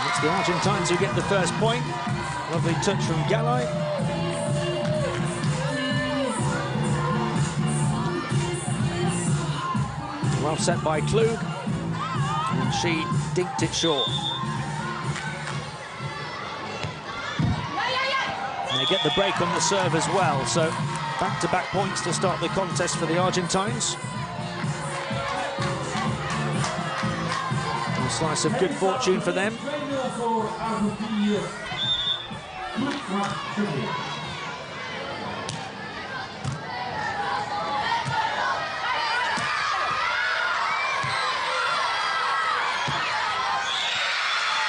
It's the Argentines who get the first point. Lovely touch from Gallay. Well set by Klug, and she dinked it short. And they get the break on the serve as well, so back-to-back points to start the contest for the Argentines. A slice of good fortune for them.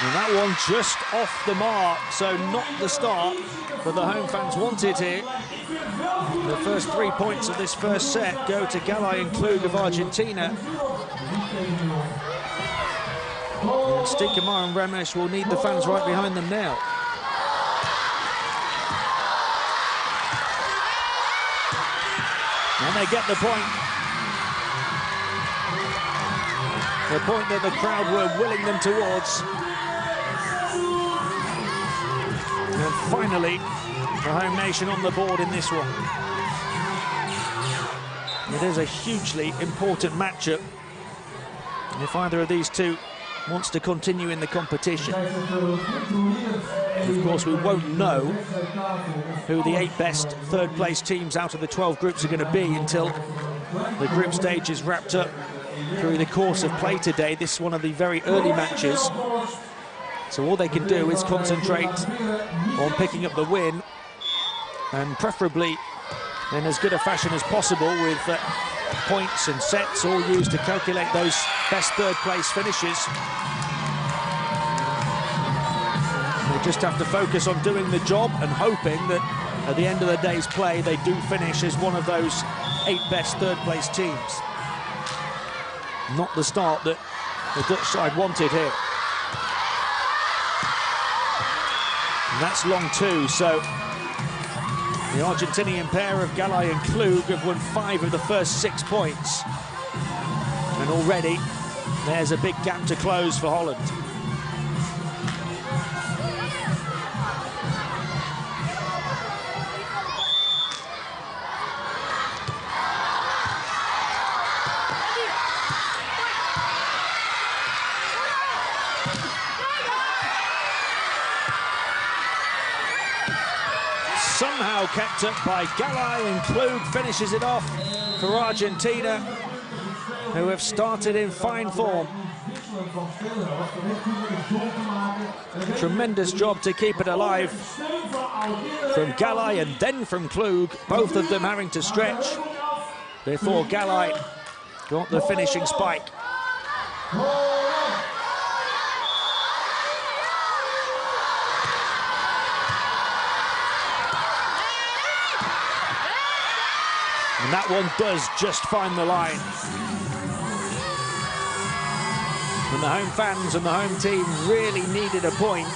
And that one just off the mark, so not the start that the home fans wanted here. The first 3 points of this first set go to Gallay and Klug of Argentina. And Stiekema and Remmers will need the fans right behind them now. And they get the point. The point that the crowd were willing them towards. And finally, the home nation on the board in this one. It is a hugely important matchup. And if either of these two wants to continue in the competition, of course we won't know who the 8 best third-place teams out of the 12 groups are going to be until the group stage is wrapped up through the course of play today. This is one of the very early matches, so all they can do is concentrate on picking up the win, and preferably in as good a fashion as possible, with points and sets all used to calculate those best third-place finishes. They just have to focus on doing the job and hoping that at the end of the day's play they do finish as one of those 8 best third-place teams. Not the start that the Dutch side wanted here. And that's long too, so the Argentinian pair of Gallay and Klug have won 5 of the first 6 points. And already there's a big gap to close for Holland. Somehow kept up by Gallay, and Klug finishes it off for Argentina, who have started in fine form. Tremendous job to keep it alive from Gallay and then from Klug, both of them having to stretch before Gallay got the finishing spike. And that one does just find the line. And the home fans and the home team really needed a point.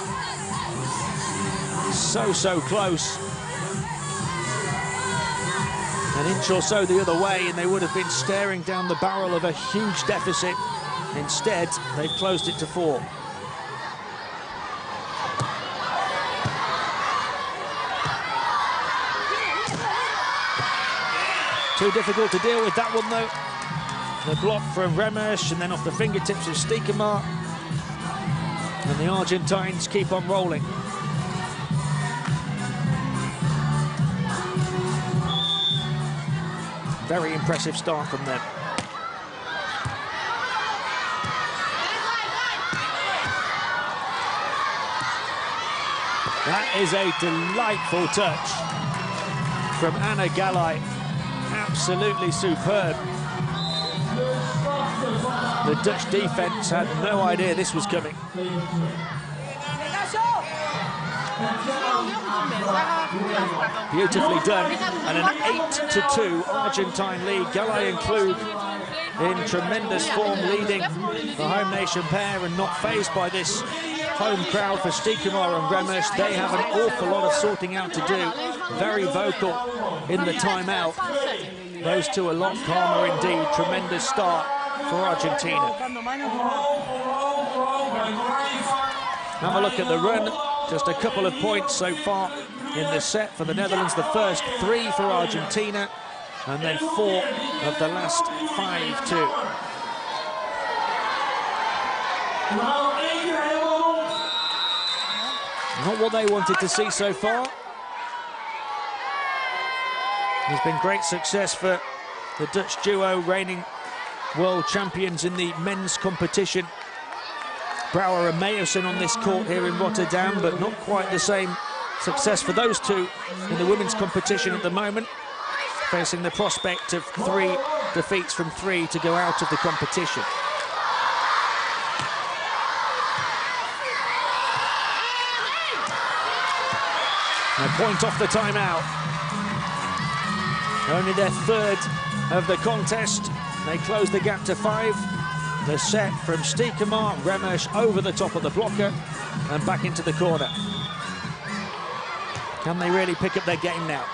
So close. An inch or so the other way and they would have been staring down the barrel of a huge deficit. Instead, they've closed it to 4. Too difficult to deal with that one, though. The block from Remmers and then off the fingertips of Stiekema. And the Argentines keep on rolling. Very impressive start from them. That is a delightful touch from Anna Gallay. Absolutely superb. The Dutch defence had no idea this was coming. Beautifully done, and an 8-2 Argentine lead. Gallay and Klug in tremendous form, leading the home nation pair and not fazed by this home crowd for Stiekema and Remmers. They have an awful lot of sorting out to do. Very vocal in the timeout. Those two a lot calmer indeed. Tremendous start for Argentina. Have a look at the run. Just a couple of points so far in the set for the Netherlands. The first 3 for Argentina, and then 4 of the last 5 too. Not what they wanted to see so far. There's been great success for the Dutch duo, reigning world champions in the men's competition. Brouwer and Meyerson on this court here in Rotterdam, but not quite the same success for those two in the women's competition at the moment, facing the prospect of 3 defeats from 3 to go out of the competition. A point off the timeout. Only their 3rd of the contest. They close the gap to 5. The set from Stiekema, Remmers over the top of the blocker and back into the corner. Can they really pick up their game now?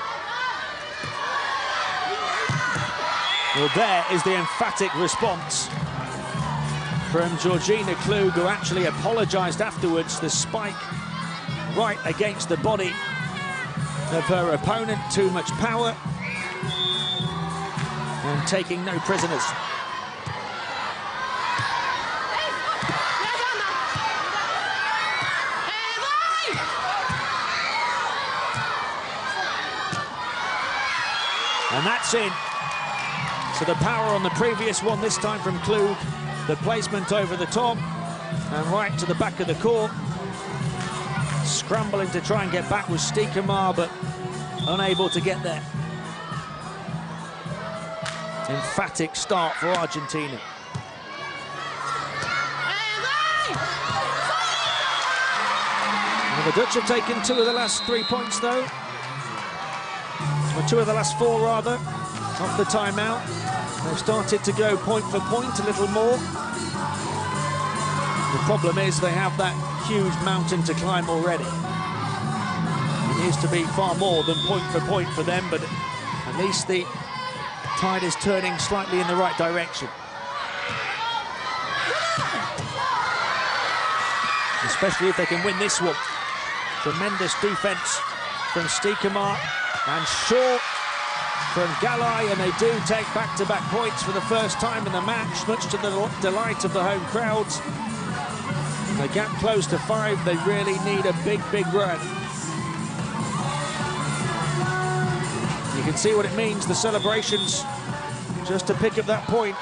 Well, there is the emphatic response from Gallay Klug, who actually apologised afterwards. The spike right against the body of her opponent. Too much power and taking no prisoners. And that's in. So the power on the previous one, this time from Klug. The placement over the top and right to the back of the court. Scrambling to try and get back with Stiekema, but unable to get there. Emphatic start for Argentina. Well, the Dutch have taken 2 of the last 3 points, though. Or 2 of the last 4, rather, off the timeout. They've started to go point for point a little more. The problem is they have that huge mountain to climb already. It needs to be far more than point for them, but at least the tide is turning slightly in the right direction. Especially if they can win this one. Tremendous defense from Stiekema and short from Gallay, and they do take back-to-back points for the first time in the match, much to the delight of the home crowds. The gap close to 5. They really need a big run. You can see what it means, the celebrations, just to pick up that point.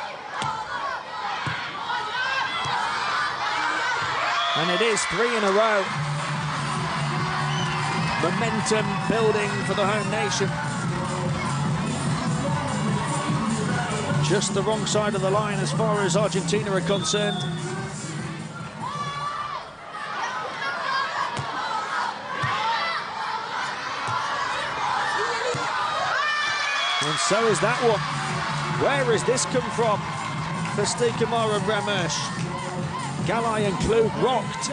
And it is 3 in a row. Momentum building for the home nation. Just the wrong side of the line as far as Argentina are concerned. And so is that one. Where has this come from for Stiekema and Remmers? Gallay and Klug rocked.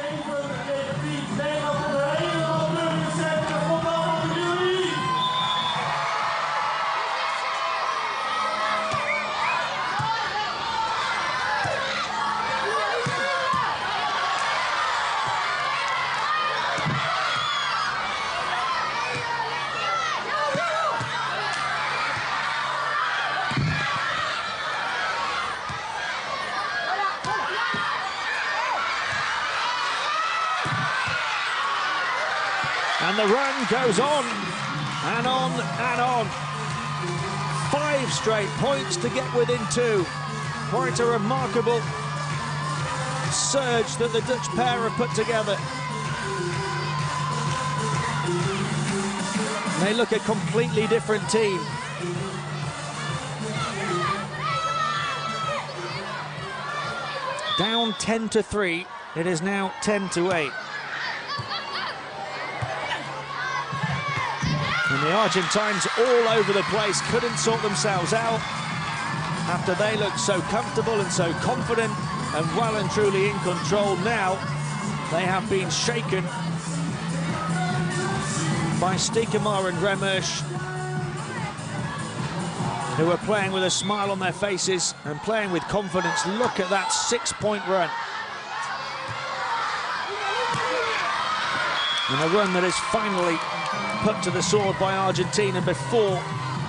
And the run goes on and on and on. 5 straight points to get within 2. Quite a remarkable surge that the Dutch pair have put together. They look a completely different team. Down 10-3, it is now 10-8. And the Argentines all over the place, couldn't sort themselves out after they looked so comfortable and so confident and well and truly in control. Now They have been shaken by Stiekema and Remmers, who are playing with a smile on their faces and playing with confidence. Look at that 6-point run. And a run that is finally put to the sword by Argentina before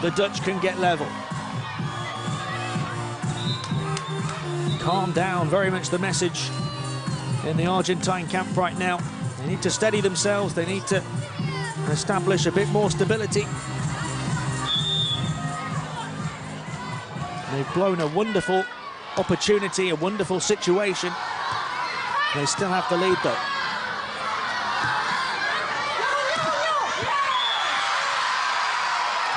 the Dutch can get level. Calm down, very much the message in the Argentine camp right now. They need to steady themselves, they need to establish a bit more stability. They've blown a wonderful opportunity, a wonderful situation. They still have the lead though.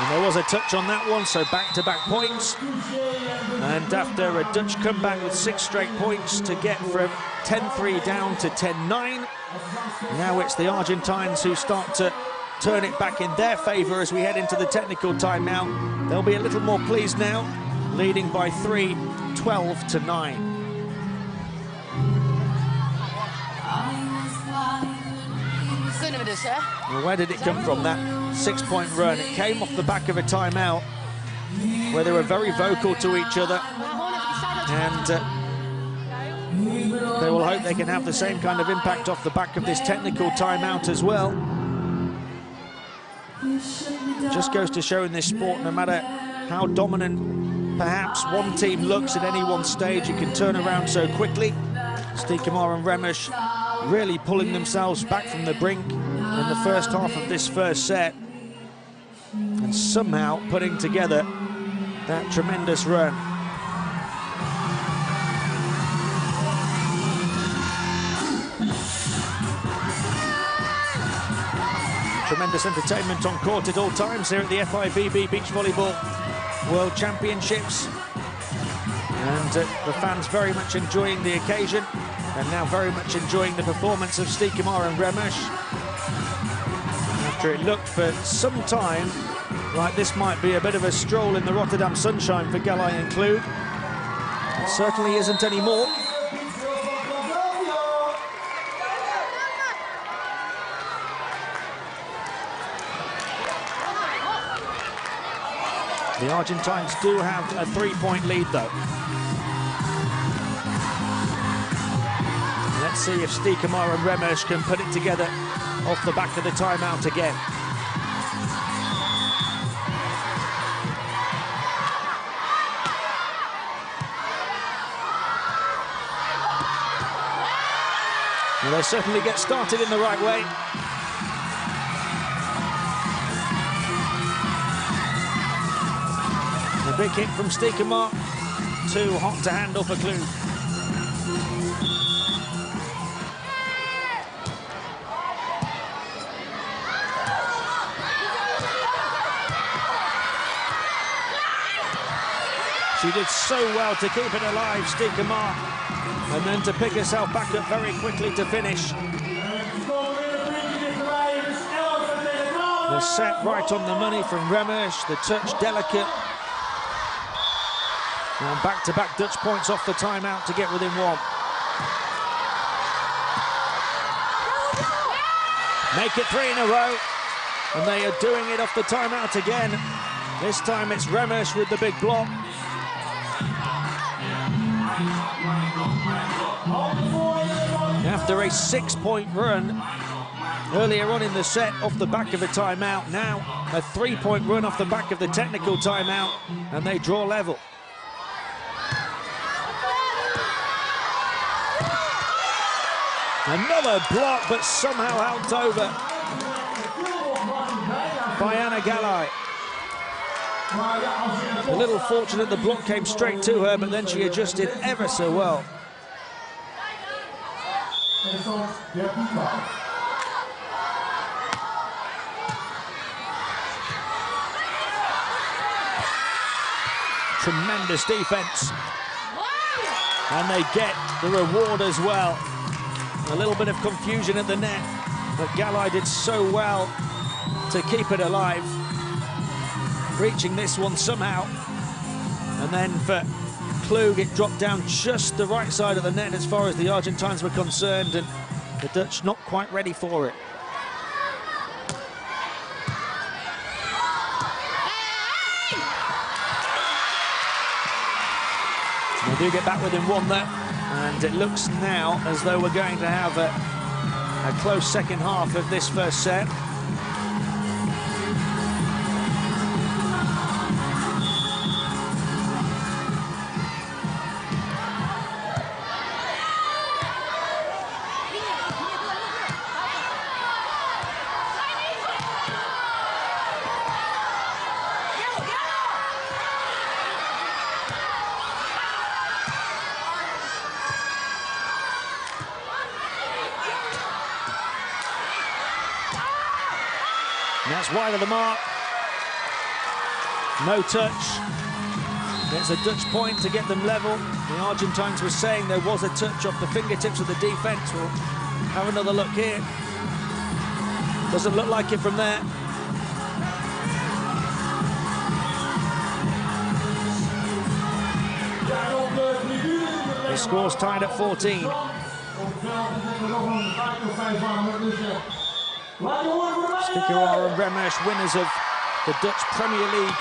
And there was a touch on that one, so back-to-back points. And after a Dutch comeback with 6 straight points to get from 10-3 down to 10-9, now it's the Argentines who start to turn it back in their favour as we head into the technical timeout. They'll be a little more pleased now, leading by 3, 12-9. Well, where did it come from, that 6-point run? It came off the back of a timeout where they were very vocal to each other, and they will hope they can have the same kind of impact off the back of this technical timeout as well. It just goes to show in this sport, no matter how dominant perhaps one team looks at any one stage, it can turn around so quickly. Stiekema and Remmers really pulling themselves back from the brink in the first half of this first set, and somehow putting together that tremendous run. Tremendous entertainment on court at all times here at the FIVB Beach Volleyball World Championships, and the fans very much enjoying the occasion, and now very much enjoying the performance of Stiekema and Remmers. After it looked for some time like this might be a bit of a stroll in the Rotterdam sunshine for Gallay Klug, it certainly isn't anymore. The Argentines do have a 3-point lead though. Let's see if Stiekema and Remmers can put it together off the back of the timeout again. Well, they certainly get started in the right way. A big hit from Stiekema, too hot to handle for Klug. She did so well to keep it alive, Stiekema, and then to pick herself back up very quickly to finish. The set right on the money from Remmers, the touch delicate. And back-to-back Dutch points off the timeout to get within 1. Make it 3 in a row, and they are doing it off the timeout again. This time it's Remmers with the big block. After a 6-point run earlier on in the set off the back of a timeout, now a 3-point run off the back of the technical timeout, and they draw level. Another block, but somehow helped over by Anna Gallay. A little fortunate the block came straight to her, but then she adjusted ever so well. Tremendous defense. And they get the reward as well. A little bit of confusion at the net, but Gallay did so well to keep it alive, reaching this one somehow. And then for Klug, it dropped down just the right side of the net as far as the Argentines were concerned, and The Dutch not quite ready for it. We do get back within one there, and it looks now as though we're going to have a close second half of this first set. That's wide of the mark. No touch. It's a Dutch point to get them level. The Argentines were saying there was a touch off the fingertips of the defence. We'll have another look here. Doesn't look like it from there. The score's tied at 14. Stiekema Remmers, winners of the Dutch Premier League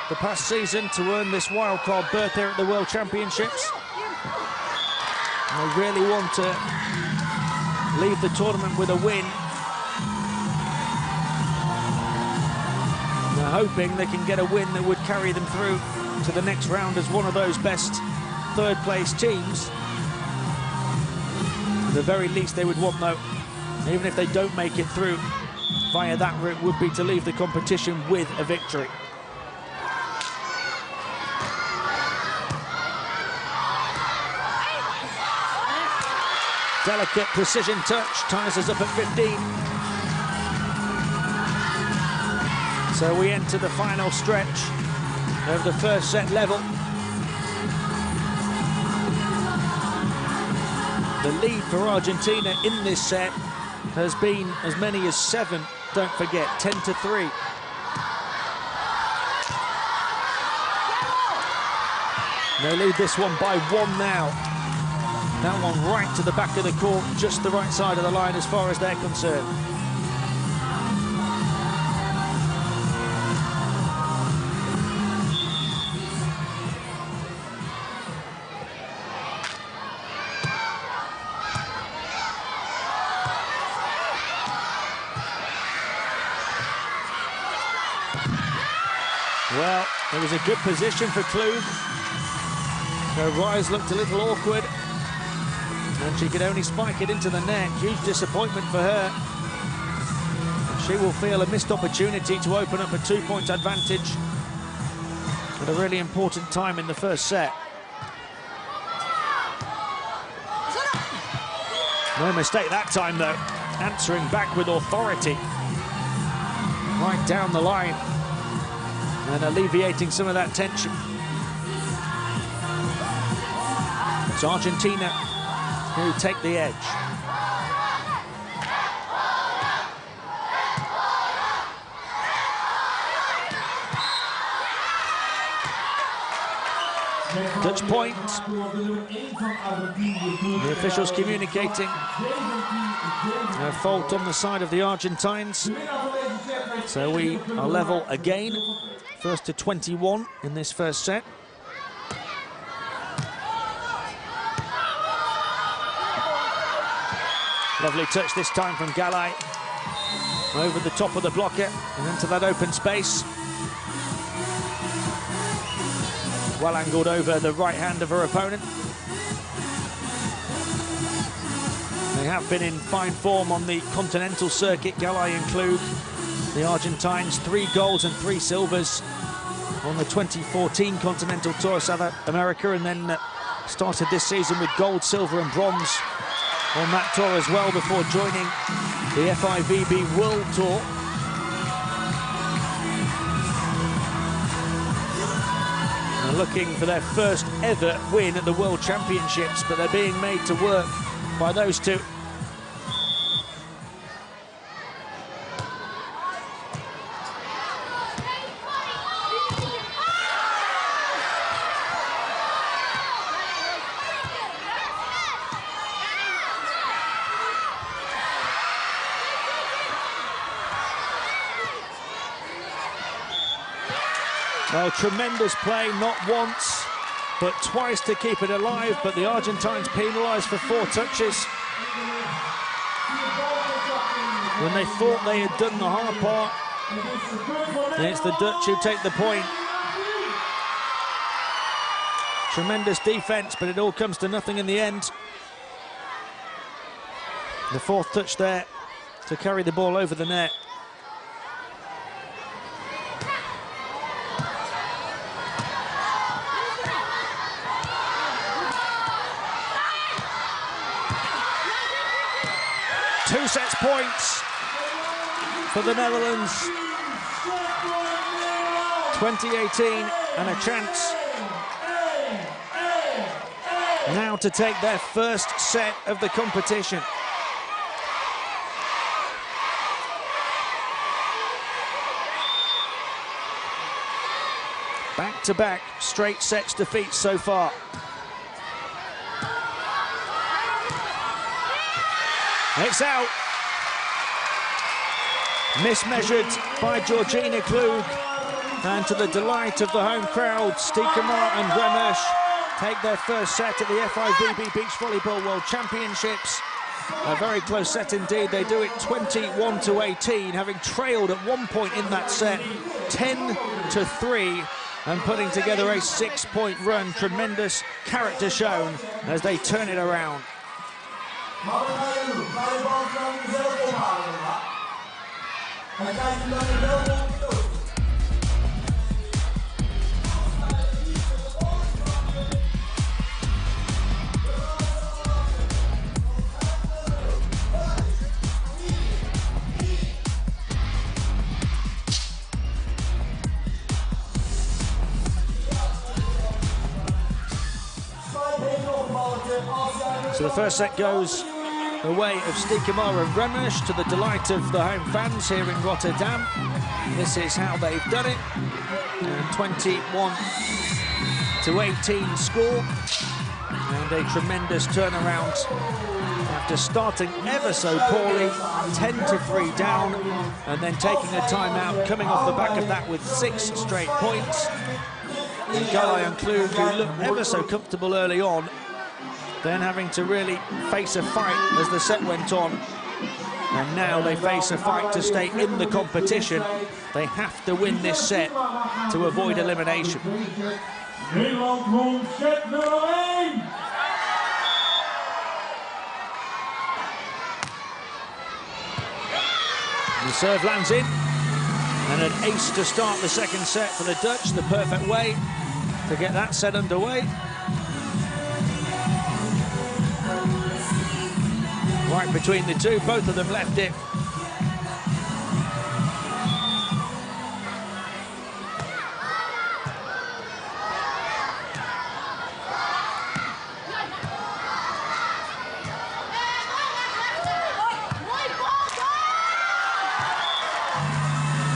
the past season, to earn this wildcard berth here at the World Championships. And they really want to leave the tournament with a win. And they're hoping they can get a win that would carry them through to the next round as one of those best third-place teams. At the very least they would want, though, even if they don't make it through via that route, would be to leave the competition with a victory. Delicate precision touch ties us up at 15. So we enter the final stretch of the first set level. The lead for Argentina in this set has been as many as 7, don't forget, 10-3. They lead this one by 1 now. That one right to the back of the court, just the right side of the line as far as they're concerned. Well, it was a good position for Klug. Her rise looked a little awkward, and she could only spike it into the net. Huge disappointment for her. And she will feel a missed opportunity to open up a 2-point advantage at a really important time in the first set. No mistake that time, though. Answering back with authority. Right down the line. And alleviating some of that tension. It's Argentina who take the edge. Dutch point. The officials communicating a fault on the side of the Argentines. So we are level again. First to 21 in this first set. Lovely touch this time from Gallay. Over the top of the blocker and into that open space. Well angled over the right hand of her opponent. They have been in fine form on the continental circuit, Gallay and Klug. The Argentines, 3 golds and 3 silvers on the 2014 Continental Tour of South America, and then started this season with gold, silver and bronze on that tour as well before joining the FIVB World Tour. They're looking for their first ever win at the World Championships, but they're being made to work by those two. Well, tremendous play, not once, but twice to keep it alive, but the Argentines penalised for 4 touches. When they thought they had done the hard part, and it's the Dutch who take the point. Tremendous defence, but it all comes to nothing in the end. The 4th touch there to carry the ball over the net. Two sets points for the Netherlands. 2018 and a chance now to take their first set of the competition. Back-to-back straight sets defeats so far. It's out. Mismeasured by Gallay Klug. And to the delight of the home crowd, Stiekema and Remmers take their first set at the FIVB Beach Volleyball World Championships. A very close set indeed. They do it 21-18, having trailed at one point in that set, 10-3, and putting together a 6-point run. Tremendous character shown as they turn it around. So the first set goes the way of Stiekema Remmers, to the delight of the home fans here in Rotterdam. This is how they've done it. 21-18 score. And a tremendous turnaround after starting ever so poorly, 10-3 down, and then taking a timeout, coming off the back of that with 6 straight points. And Gallay Klug, who looked ever so comfortable early on, then having to really face a fight as the set went on. And now they face a fight to stay in the competition. They have to win this set to avoid elimination. The serve lands in, and an ace to start the second set for the Dutch, the perfect way to get that set underway. Right between the two, both of them left it.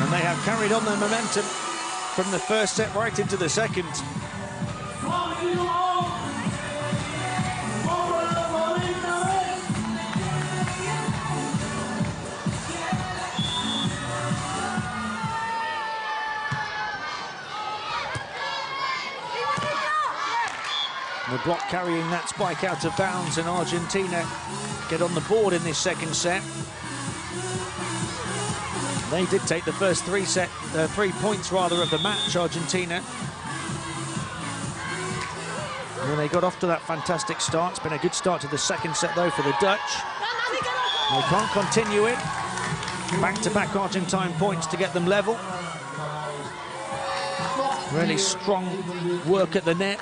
And they have carried on their momentum from the first set right into the second. The block carrying that spike out of bounds, and Argentina get on the board in this second set. They did take the first 3 points rather of the match, Argentina. And they got off to that fantastic start. It's been a good start to the second set though for the Dutch. They can't continue it. Back-to-back Argentine points to get them level. Really strong work at the net.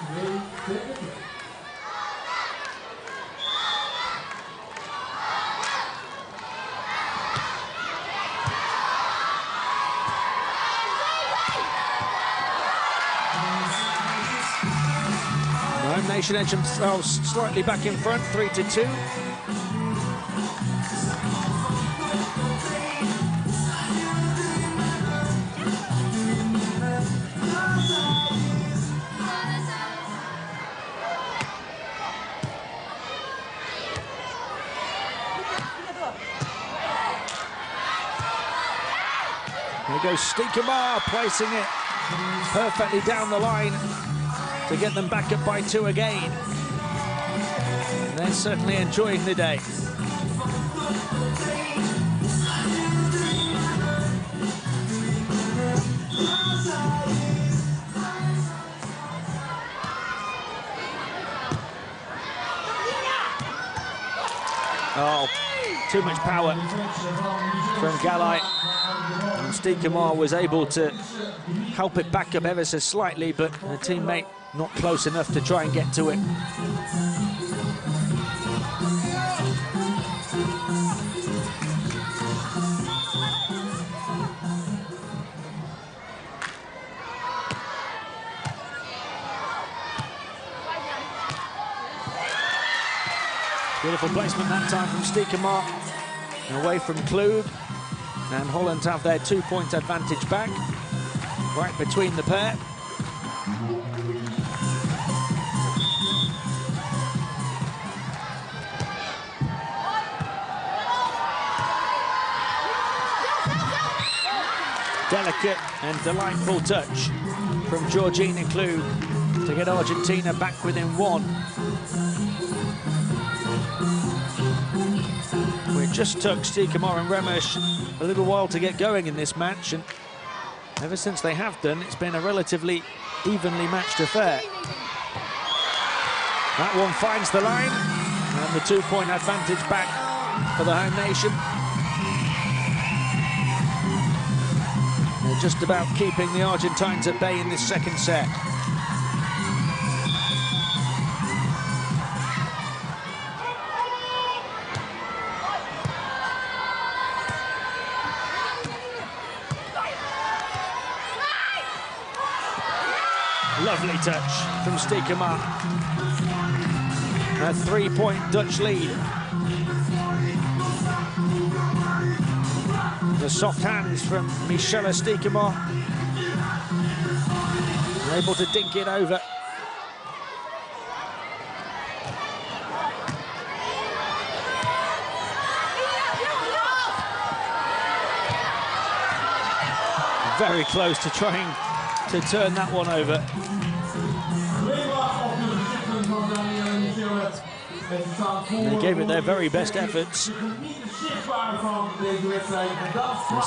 The home nation edge themselves slightly back in front, 3-2. There goes Stiekema, placing it perfectly down the line to get them back up by 2 again. And they're certainly enjoying the day. Oh, too much power from Gallay. And Stiekema was able to help it back up ever so slightly, but the teammate not close enough to try and get to it. Beautiful placement that time from Stiekema, away from Klug, and Holland have their 2-point advantage back, right between the pair. Delicate and delightful touch from Georgina Klug to get Argentina back within 1. It just took Stiekema and Remmers a little while to get going in this match, and ever since they have done, it's been a relatively evenly matched affair. That one finds the line, and the 2-point advantage back for the home nation. They're just about keeping the Argentines at bay in this second set. Lovely touch from Stiekema. A 3-point Dutch lead. The soft hands from Michelle Stiekema. Able to dink it over. Very close to trying to turn that one over. They gave it their very best efforts. A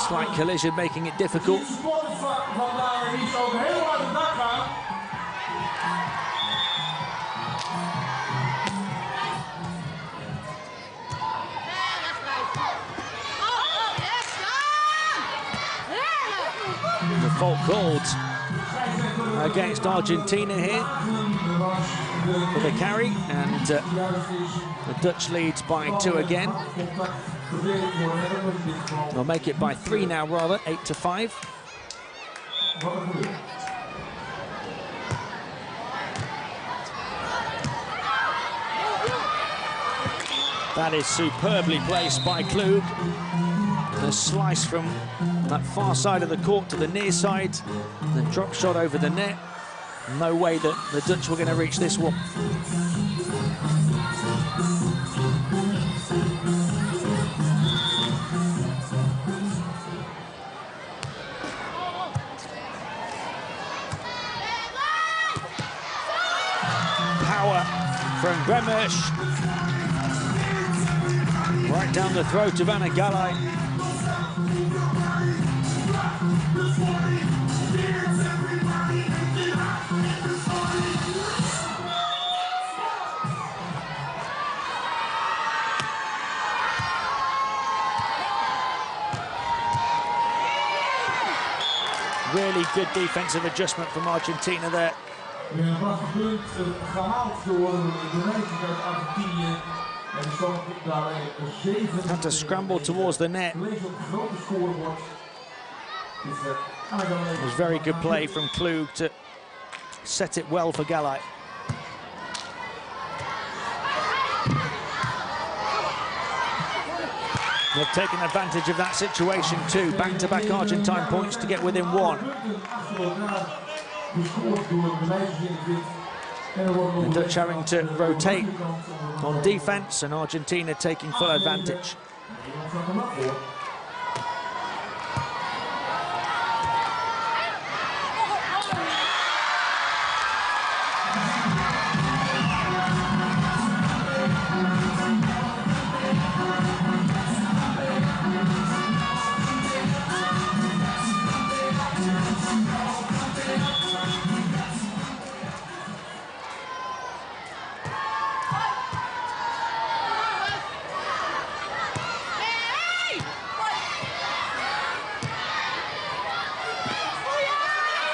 slight collision making it difficult. The fault called against Argentina here for the carry, and the Dutch leads by 2 again. They'll make it by 3 now, rather, 8-5. That is superbly placed by Klug. The slice from that far side of the court to the near side, the drop shot over the net. No way that the Dutch were going to reach this one. Power from Remmers. Right down the throat of Anna Gallay. Really good defensive adjustment from Argentina there. Had to scramble towards the net. It was very good play from Klug to set it well for Gallay. They've taken advantage of that situation too. Back-to-back Argentine points to get within 1. The Dutch having to rotate on defense, and Argentina taking full advantage.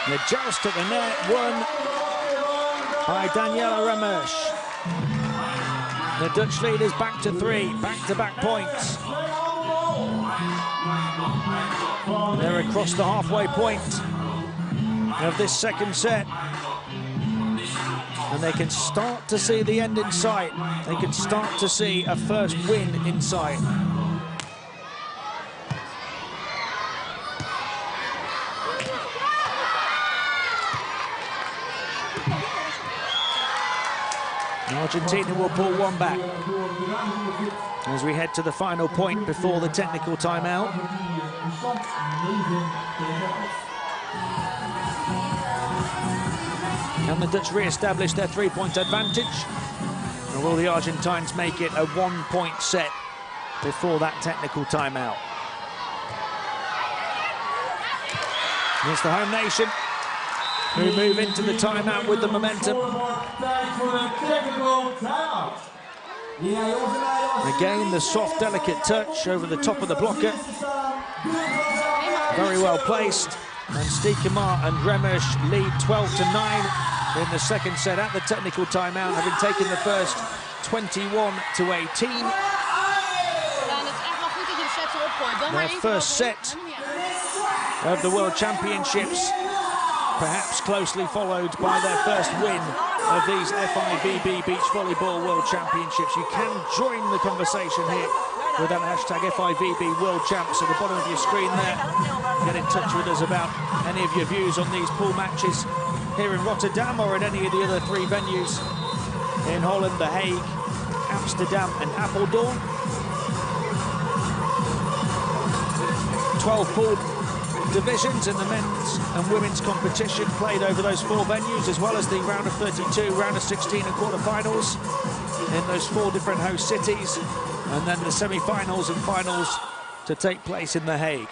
The joust at the net, won by Gallay Remmers. The Dutch lead is back to 3, back-to-back points. They're across the halfway point of this second set. And they can start to see the end in sight. They can start to see a first win in sight. Argentina will pull one back as we head to the final point before the technical timeout. Can the Dutch re-establish their three-point advantage? Or will the Argentines make it a one-point set before that technical timeout? Here's the home nation, who move into the timeout with the momentum. Again, the soft, delicate touch over the top of the blocker. Very well placed. And Stiekema and Remmers lead 12-9 in the second set at the technical timeout, having taken the first 21-18. Their first set of the World Championships, perhaps closely followed by their first win of these FIVB Beach Volleyball World Championships. You can join the conversation here with that hashtag FIVB World Champs at the bottom of your screen there. Get in touch with us about any of your views on these pool matches here in Rotterdam or at any of the other 3 venues in Holland, The Hague, Amsterdam and Apeldoorn. 12 pool divisions in the men's and women's competition played over those 4 venues, as well as the round of 32, round of 16 and quarterfinals in those 4 different host cities, and then the semi-finals and finals to take place in The Hague.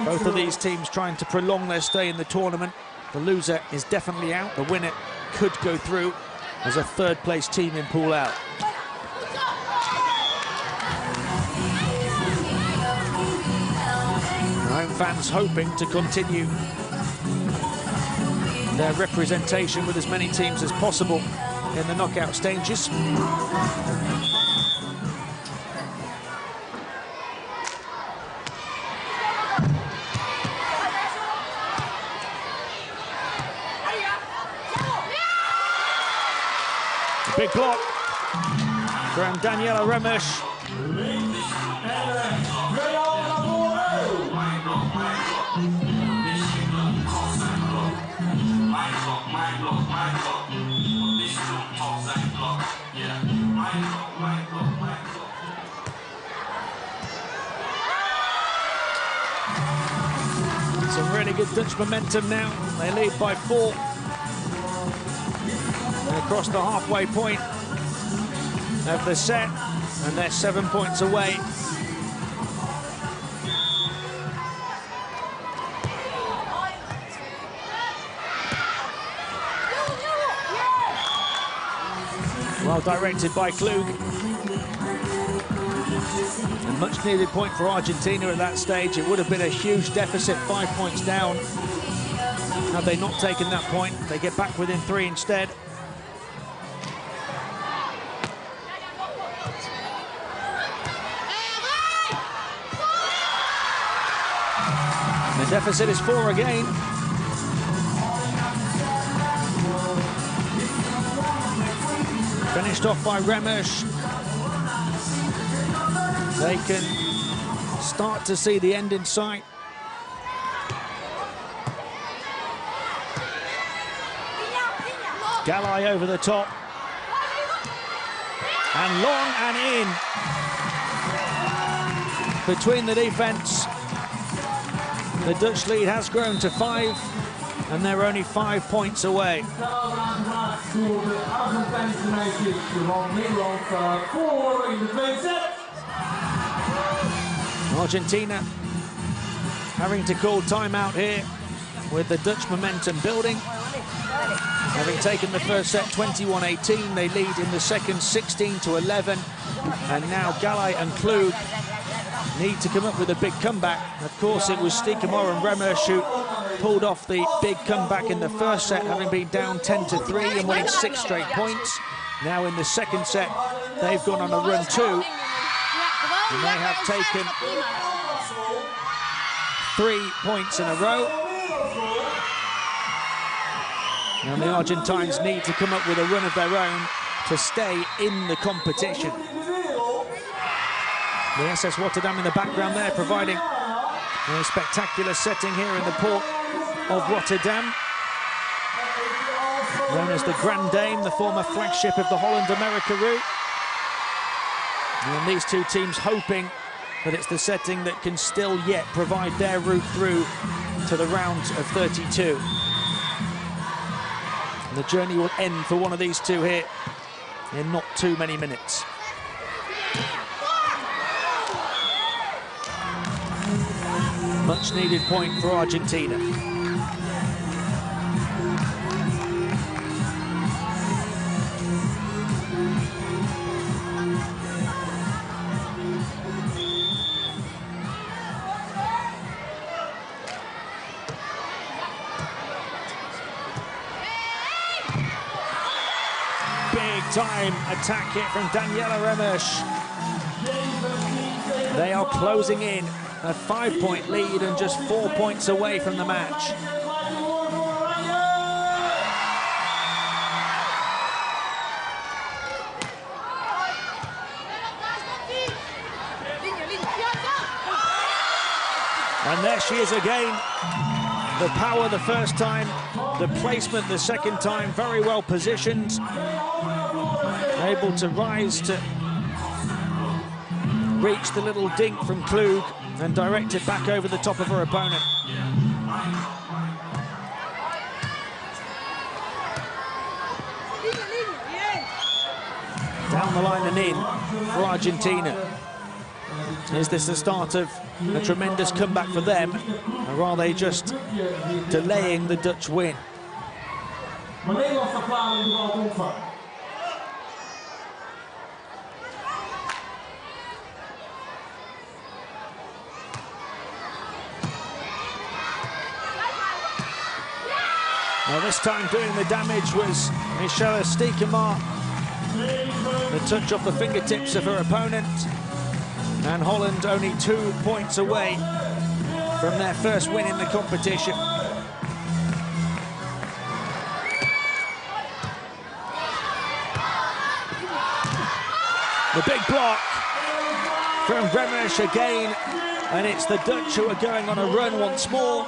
Both of these teams trying to prolong their stay in the tournament. The loser is definitely out. The winner could go through as a third-place team in pool out. Home fans hoping to continue their representation with as many teams as possible in the knockout stages. Big block from Gallay Remmers. Some really good Dutch momentum now. They lead by 4. Across the halfway point of the set, and they're 7 points away. Well directed by Klug. A much needed point for Argentina at that stage. It would have been a huge deficit, 5 points down. Had they not taken that point, they get back within 3 instead. The deficit is 4 again. Finished off by Remmers. They can start to see the end in sight. Gallay over the top. And long and in. Between the defense. The Dutch lead has grown to 5, and they're only 5 points away. Argentina having to call timeout here with the Dutch momentum building. Having taken the first set 21-18, they lead in the second 16-11, and now Gallay and Klug need to come up with a big comeback. Of course, it was Stiekema Remmers who pulled off the big comeback in the first set, having been down 10-3 and winning 6 straight points. Now in the second set, they've gone on a run too, and they have taken 3 points in a row. And the Argentines need to come up with a run of their own to stay in the competition. The SS Rotterdam in the background there, providing a spectacular setting here in the port of Rotterdam. Known as the Grand Dame, the former flagship of the Holland-America route. And these two teams hoping that it's the setting that can still yet provide their route through to the round of 32. And the journey will end for one of these two here in not too many minutes. Much needed point for Argentina. Big time attack here from Gallay Remmers. They are closing in a 5-point lead and just 4 points away from the match. And there she is again. The power the first time, the placement the second time, very well positioned. Able to rise to reach the little dink from Klug and direct it back over the top of her opponent. Down the line and in for Argentina. Is this the start of a tremendous comeback for them, or are they just delaying the Dutch win? Now this time doing the damage was Stiekema. The touch off the fingertips of her opponent. And Holland only 2 points away from their first win in the competition. The big block from Remmers again, and it's the Dutch who are going on a run once more.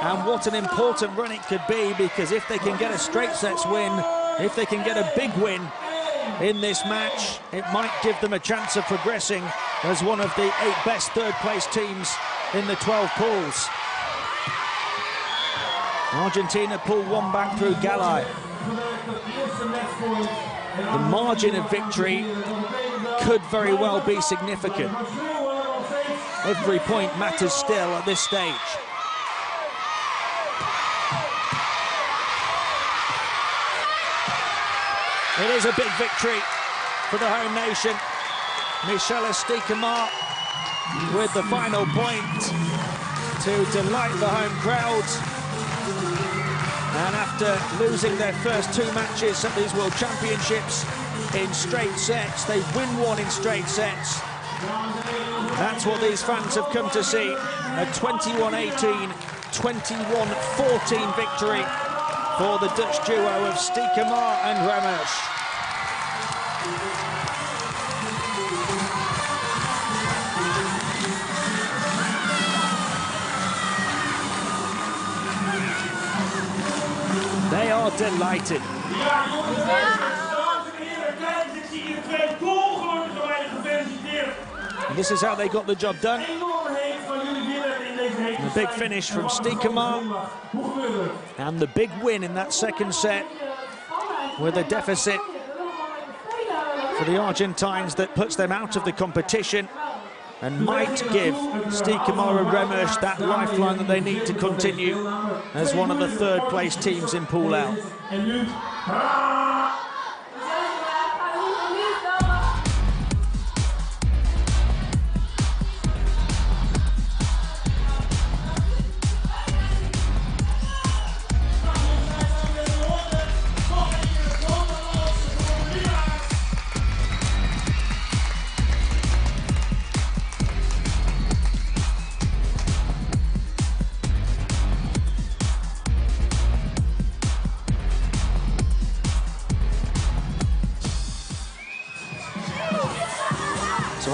And what an important run it could be, because if they can get a straight sets win, if they can get a big win in this match, it might give them a chance of progressing as one of the 8 best third-place teams in the 12 pools. Argentina pull one back through Gallay. The margin of victory could very well be significant. Every point matters still at this stage. It is a big victory for the home nation. Stiekema with the final point to delight the home crowd. And after losing their first 2 matches at these World Championships in straight sets, they win one in straight sets. That's what these fans have come to see. A 21-18, 21-14 victory for the Dutch duo of Stiekema and Remmers. They are delighted. And this is how they got the job done. And a big finish from Stiekema. And the big win in that second set with a deficit for the Argentines that puts them out of the competition and might give Stiekema and Remmers that lifeline that they need to continue as one of the third-place teams in Pool Out.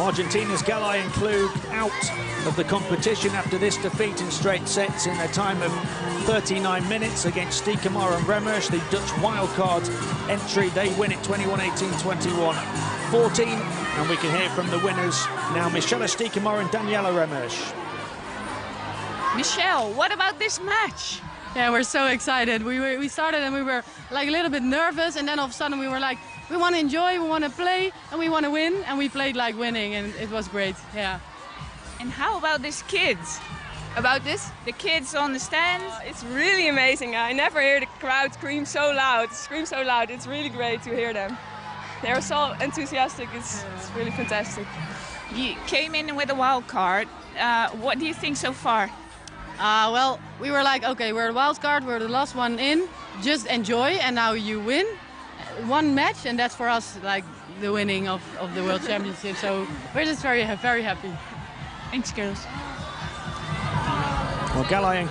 Argentina's Gallay Klug out of the competition after this defeat in straight sets in a time of 39 minutes against Stiekema Remmers, the Dutch wildcard entry. They win it 21-18, 21-14. And we can hear from the winners now, Michelle Stiekema and Daniela Remmers. Michelle, what about this match? Yeah, we're so excited. We started and we were like a little bit nervous, and then all of a sudden we were like, we want to enjoy, we want to play, and we want to win, and we played like winning, and it was great. Yeah. And how about these kids? About this? The kids on the stands? It's really amazing. I never hear the crowd scream so loud. It's really great to hear them. They're so enthusiastic. It's really fantastic. You came in with a wild card. What do you think so far? Well, we were like, okay, we're the wild card, we're the last one in, just enjoy, and now you win one match, and that's for us like the winning of the World Championship. So we're just very, very happy. Thanks, girls. Well, Gallay